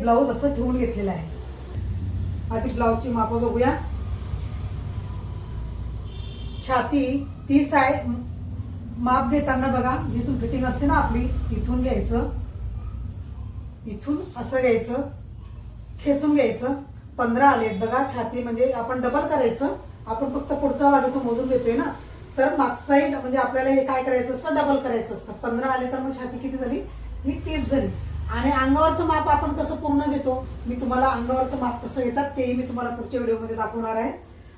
Blouse असं ठेवून घेतलेलं आहे. आधी ब्लाऊजची माप बघूया. छाती 30 आहे. माप घेताना बघा, जिथून फिटिंग असते ना आपली, इथून घ्यायचं, इथून असं घ्यायचं, खेचून घ्यायचं. 15 आलेत बघा. छाती म्हणजे आपण डबल करायचं. आपण फक्त पुढचा भाग इथं मोजून घेतोय ना, तर मागचा साईड म्हणजे आपल्याला हे काय करायचं असतं, डबल करायचं असतं. 15 आले तर मग छाती किती झाली, ही 30 झाली. आणि अंगावरचं माप आपण कसं पूर्ण घेतो, मी तुम्हाला अंगावरचं माप कसं घेतात तेही मी तुम्हाला पुढच्या व्हिडिओमध्ये दाखवणार आहे.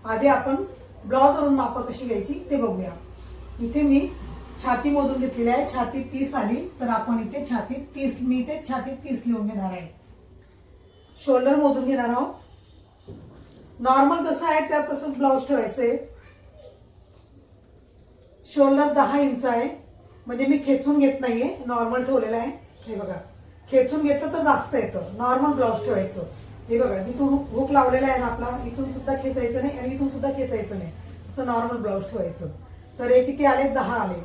आधी आपण ब्लाऊजवरून माप कशी घ्यायची ते बघूया. इथे मी छाती मोजून घेतलेली आहे. छाती 30 आली तर आपण इथे छाती 30, मी इथे छाती 30 लिहून घेणार आहे. शोल्डर मोजून घेणार आहोत. नॉर्मल जसं आहे त्या तसंच ब्लाऊज ठेवायचंय. शोल्डर 10 इंच आहे, म्हणजे मी खेचून घेत नाहीये, नॉर्मल ठेवलेलं आहे. हे बघा, खेचून घेतलं तर जास्त येतं. नॉर्मल ब्लाऊज ठेवायचं. हे बघा, जिथून हुक लावलेला आहे ना आपला, इथून सुद्धा खेचायचं नाही आणि इथून सुद्धा खेचायचं नाही, तसं नॉर्मल ब्लाऊज ठेवायचं. तर हे किती आले, 10 आले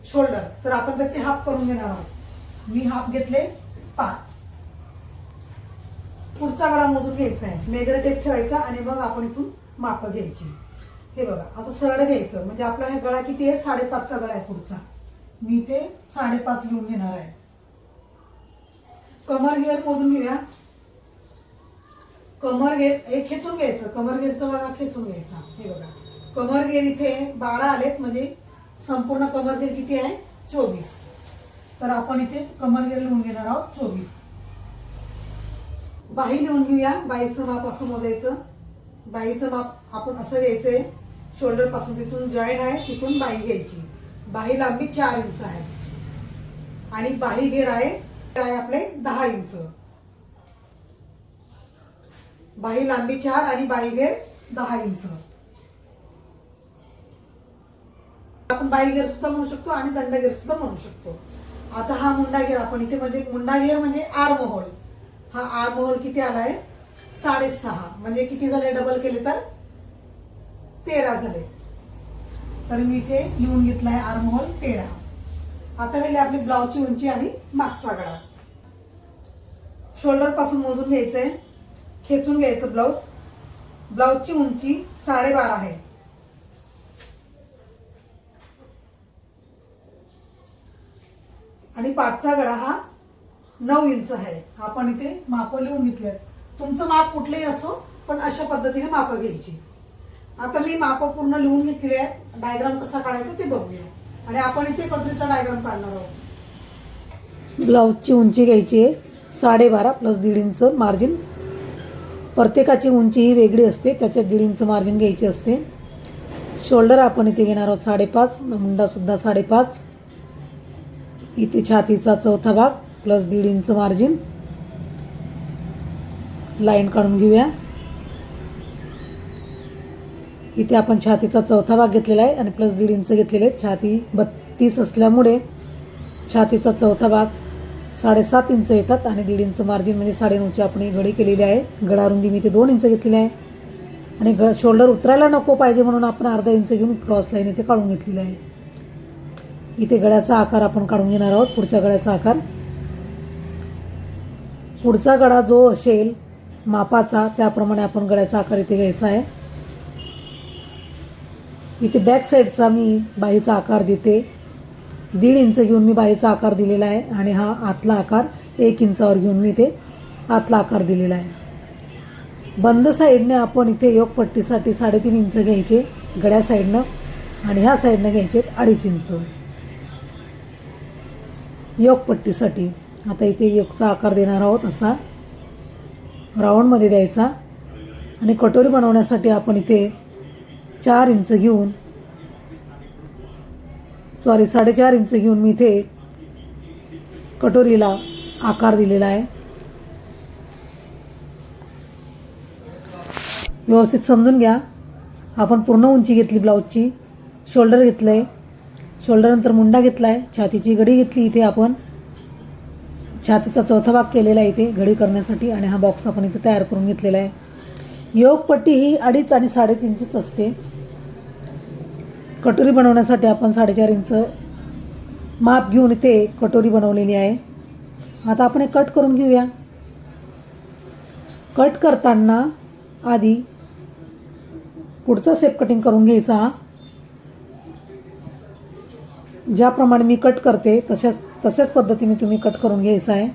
शोल्डर. तर आपण त्याचे हाफ करून घेणार आहोत. मी हाफ घेतले 5. पुढचा गळा मोजून घ्यायचा आहे. मेजर टेप ठेवायचा आणि मग आपण इथून माप घ्यायची. हे बघा, असं सरळ घ्यायचं. म्हणजे आपला हे गळा किती आहे, 5.5चा गळा आहे पुढचा. मी इथे 5.5 लिहून घेणार आहे. कमर घेर मोजून घेऊया. कमर घेर हे खेचून घ्यायचं. कमर घेरचा बघा, खेचून घ्यायचा. हे बघा, कमर घेर इथे 12 आलेत, म्हणजे संपूर्ण कमर घेर किती आहे, 24. तर आपण इथे कमर घेर लिहून घेणार आहोत 24. बाही लिहून घेऊया. बाहीचं माप असं मोजायचं. बाहीचं माप आपण असं घ्यायचंय. शोल्डर पासून तिथून जॉईंट आहे, तिथून बाही घ्यायची. बाही लांबी 4 इंच आहे आणि बाही घेर आहे आपले 10 इंच. बाही लांबी 4 आणि बाही घेर 10 इंच. आपण बाही घेर सुद्धा म्हणू शकतो आणि दंड घेर सुद्धा म्हणू शकतो. आता हा मुंडा घेर आपण इथे, म्हणजे मुंडा घेर म्हणजे आर्म होल. हा आर्म होल किती आलाय, 6.5. म्हणजे किती झाले, डबल केले तर 13 झाले. तर मी इथे लिहून घेतलाय आर्म होल 13. आता राहिली आपली ब्लाऊजची उंची आणि मागचा गळा. शोल्डर पासून मोजून घ्यायचंय, खेचून घ्यायचं ब्लाऊज. ब्लाऊजची उंची 12.5 आहे. आणि पाठचा गळा हा 9 इंच आहे. आपण इथे माप लिहून घेतले. तुमचं माप कुठलेही असो, पण अशा पद्धतीने माप घ्यायची. आता मी माप पूर्ण लिहून घेतलेले आहेत. डायग्राम कसा काढायचा ते बघूया. आणि आपण इथे कटोरीचा डायग्राम काढणार आहोत. ब्लाऊजची उंची घ्यायची आहे 12.5 प्लस 1.5 इंच मार्जिन. प्रत्येकाची उंची ही वेगळी असते, त्याच्यात 1.5 इंच मार्जिन घ्यायची असते. शोल्डर आपण इथे घेणार आहोत 5.5. मुंडा सुद्धा 5.5. इथे छातीचा चौथा भाग प्लस 1.5 इंच मार्जिन. लाईन काढून घेऊया. इथे आपण छातीचा चौथा भाग घेतलेला आहे आणि प्लस 1.5 इंच घेतलेले आहेत. छाती 32 असल्यामुळे छातीचा चौथा भाग 7.5 इंच येतात आणि 1.5 इंच मार्जिन म्हणजे 9.5ची आपण ही घडी केलेली आहे. गळा रुंदी मी इथे 2 इंच घेतलेली आहे आणि शोल्डर उतरायला नको पाहिजे म्हणून आपण अर्धा इंच घेऊन क्रॉस लाईन इथे काढून घेतलेली आहे. इथे गळ्याचा आकार आपण काढून घेणार आहोत. पुढच्या गळ्याचा आकार, पुढचा गळा जो असेल मापाचा त्याप्रमाणे आपण गळ्याचा आकार इथे घ्यायचा आहे. इथे बॅक साईडचा मी बाहीचा आकार देते. 1.5 इंच घेऊन मी बाहीचा आकार दिलेला आहे आणि हा आतला आकार 1 इंचावर घेऊन मी इथे आतला आकार दिलेला आहे. बंद साईडने आपण इथे योगपट्टीसाठी 3.5 इंच घ्यायचे गळ्या साईडनं आणि ह्या साईडनं घ्यायचे 2.5 इंच योगपट्टीसाठी. आता इथे योगचा आकार देणार आहोत, असा राऊंडमध्ये द्यायचा. आणि कटोरी बनवण्यासाठी आपण इथे 4 इंच घेऊन 4.5 इंच घेऊन मी इथे कटोरीला आकार दिलेला आहे. व्यवस्थित समजून घ्या. आपण पूर्ण उंची घेतली ब्लाऊजची. शोल्डर घेतलं आहे, शोल्डरनंतर मुंडा घेतला आहे, छातीची घडी घेतली. इथे आपण छातीचा चौथा भाग केलेला आहे इथे घडी करण्यासाठी आणि हा बॉक्स आपण इथे तयार करून घेतलेला आहे. योगपट्टी ही 2.5 आणि 3.5 इंचच असते. कटोरी बनवण्यासाठी आपण 4.5 इंच माप घेऊन इथे कटोरी बनवलेली आहे. आता आपण हे कट करून घेऊया. कट करताना आधी पुढचा सेप कटिंग करून घ्यायचा. ज्याप्रमाणे मी कट करते तशाच पद्धतीने तुम्ही कट करून घ्यायचा आहे.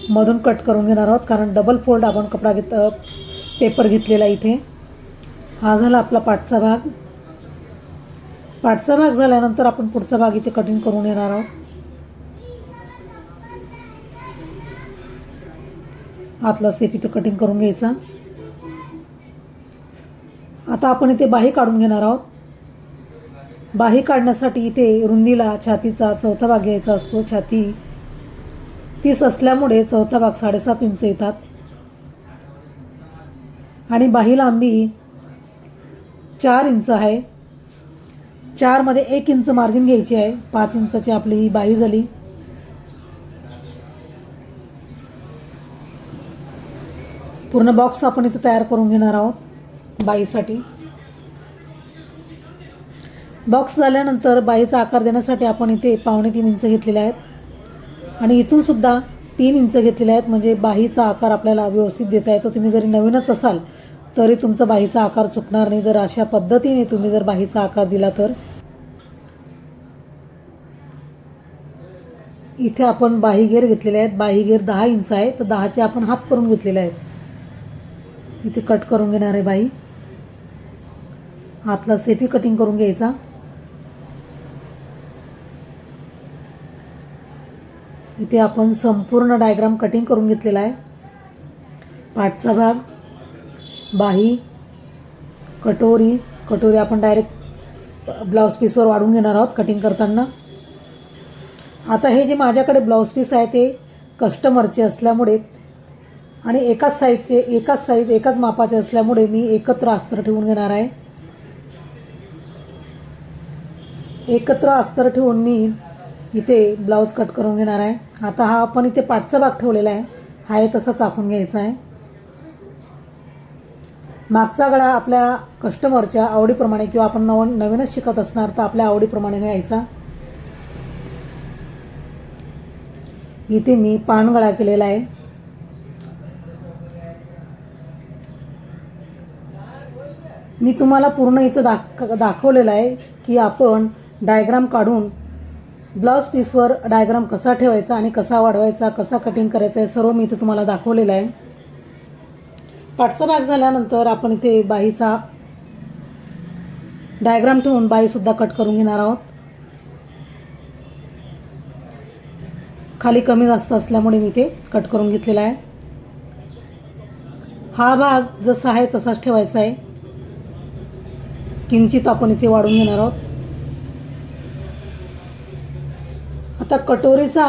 मधून कट करून घेणार आहोत कारण डबल फोल्ड आपण पेपर घेतलेला इथे. हा झाला आपला पाठचा भाग. पाठचा भाग झाल्यानंतर आपण पुढचा भाग इथे कटिंग करून येणार आहोत. आतला सेप इथे कटिंग करून घ्यायचा. आता आपण इथे बाही काढून घेणार आहोत. बाही काढण्यासाठी इथे रुंदीला छातीचा चौथा भाग घ्यायचा असतो. छाती 30 असल्यामुळे चौथा भाग 7.5 इंच येतात आणि बाही लांबी 4 इंच आहे. 4 मध्ये 1 इंच मार्जिन घ्यायची आहे. 5 इंचाची आपली ही बाही झाली. पूर्ण बॉक्स आपण इथे तयार करून घेणार आहोत बाहीसाठी. बॉक्स झाल्यानंतर बाहीचा आकार देण्यासाठी आपण इथे 3.25 इंच घेतलेले आहेत आणि इथून सुद्धा 3 इंच घेतलेले आहेत. म्हणजे बाहीचा आकार आपल्याला व्यवस्थित देता येतो. तुम्ही जरी नवीनच असाल तरी तुमचा बाहीचा आकार चुकणार नाही जर अशा पद्धतीने तुम्ही जर बाहीचा आकार दिला तर. इथे आपण बाही घेर घेतलेले आहेत. बाही घेर 10 इंच आहे तर 10चे आपण हाफ करून घेतलेले आहेत. इथे कट करून घेणार आहे बाही. आतला सेपी कटिंग करून घ्यायचा. इथे आपण संपूर्ण डायग्राम कटिंग करून घेतलेला आहे. पाठचा भाग, बाही, कटोरी आपण डायरेक्ट ब्लाउज पीसवर वाढून घेणार आहोत कटिंग करताना. आता हे जे माझ्याकडे ब्लाउज पीस आहे ते कस्टमरचे असल्यामुळे आणि एकाच साईज एकाच मापाचे असल्यामुळे मी एकत्र अस्तर ठेवून घेणार आहे. एकत्र अस्तर ठेवून मी इथे ब्लाउज कट करून घेणार आहे. आता हा आपण इथे पाठचा भाग ठेवलेला आहे. हा आहे तसाच आखून घ्यायचा आहे. मागचा गळा आपल्या कस्टमरच्या आवडीप्रमाणे किंवा आपण नवीनच शिकत असणार तर आपल्या आवडीप्रमाणे घ्यायचा. इथे मी पान गळा केलेला आहे. मी तुम्हाला पूर्ण इथं दाखवलेलं आहे की आपण डायग्राम काढून ब्लाउज पीसवर डायग्राम कसा ठेवायचा आणि कसा वाढवायचा, कसा कटिंग करायचा आहे सर्व मी इथे तुम्हाला दाखवलेलं आहे. पाठचा भाग झाल्यानंतर आपण इथे बाहीचा डायग्राम ठेवून बाहीसुद्धा कट करून घेणार आहोत. खाली कमी जास्त असल्यामुळे मी इथे कट करून घेतलेला आहे. हा भाग जसा आहे तसाच ठेवायचा आहे. किंचित आपण इथे वाढून घेणार आहोत. आता कटोरीचा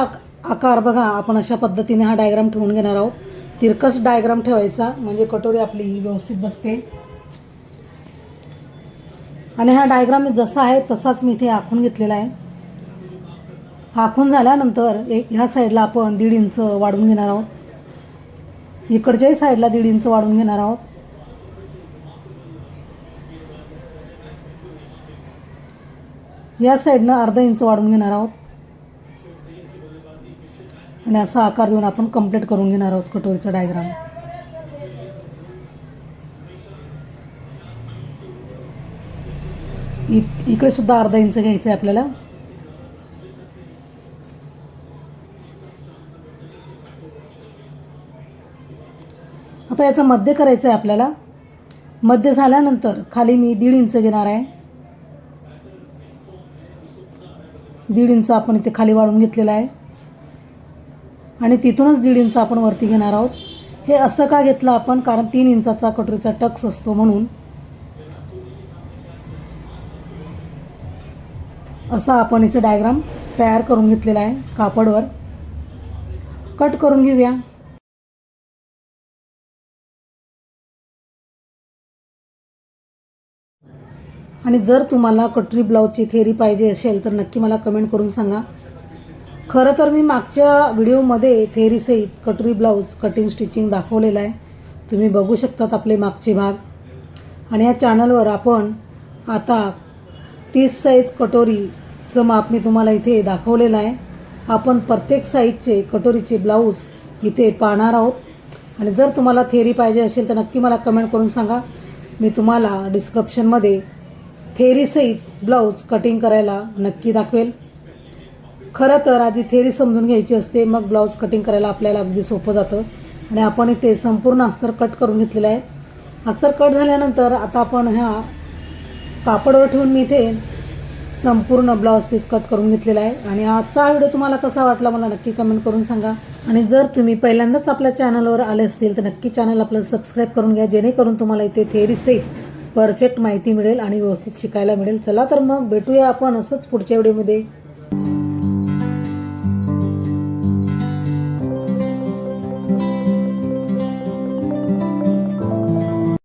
आकार बघा आपण अशा पद्धतीने हा डायग्राम ठेवून घेणार आहोत. तिरकस डायग्राम ठेवायचा म्हणजे कटोरी आपली व्यवस्थित बसते. आणि हा डायग्राम जसा आहे तसाच मी इथे आखून घेतलेला आहे. आखून झाल्यानंतर ह्या साईडला आपण 1.5 इंच वाढवून घेणार आहोत. इकडच्याही साईडला 1.5 इंच वाढवून घेणार आहोत. या साईडनं अर्धा इंच वाढवून घेणार आहोत आणि असा आकार देऊन आपण कंप्लीट करून घेणार आहोत कटोरीचा डायग्राम. इकडे सुद्धा अर्धा इंच घ्यायचं आहे आपल्याला. आता याचं मध्य करायचं आहे आपल्याला. मध्य झाल्यानंतर खाली मी 1.5 इंच घेणार आहे. 1.5 इंच आपण इथे खाली वाढवून घेतलेला आहे आणि तिथूनच 1.5 इंच आपण वरती घेणार आहोत. हे असं का घेतलं आपण कारण 3 इंचाचा कटोरीचा टक्स असतो म्हणून. असा आपण इथे डायग्राम तयार करून घेतलेला आहे. कापडवर कट करून घेऊया. आणि जर तुम्हाला कटोरी ब्लाउजची थेरी पाहिजे असेल तर नक्की मला कमेंट करून सांगा. खरं तर मी मागच्या व्हिडिओमध्ये थेरीसहित कटोरी ब्लाउज कटिंग स्टिचिंग दाखवलेलं आहे. तुम्ही बघू शकतात आपले मागचे भाग. आणि या चॅनलवर आपण आता 30 साईज कटोरीचं माप मी तुम्हाला इथे दाखवलेलं आहे. आपण प्रत्येक साईजचे कटोरीचे ब्लाऊज इथे पाहणार आहोत. आणि जर तुम्हाला थेअरी पाहिजे असेल तर नक्की मला कमेंट करून सांगा. मी तुम्हाला डिस्क्रिप्शनमध्ये थेअरीसहित ब्लाऊज कटिंग करायला नक्की दाखवेल. खरं तर आधी थेअरी समजून घ्यायची असते, मग ब्लाऊज कटिंग करायला आपल्याला अगदी सोपं जातं. आणि आपण इथे संपूर्ण अस्तर कट करून घेतलेलं आहे. अस्तर कट झाल्यानंतर आता आपण ह्या कापडावर ठेवून मी इथे संपूर्ण ब्लाऊज पीस कट करून घेतलेला आहे. आणि आजचा व्हिडिओ तुम्हाला कसा वाटला मला नक्की कमेंट करून सांगा. आणि जर तुम्ही पहिल्यांदाच आपल्या चॅनलवर आले असतील तर नक्की चॅनल आपलं सबस्क्राईब करून घ्या, जेणेकरून तुम्हाला इथे थेअरीसहित परफेक्ट माहिती मिळेल आणि व्यवस्थित शिकायला मिळेल. चला तर मग भेटूया आपण असंच पुढच्या व्हिडिओमध्ये.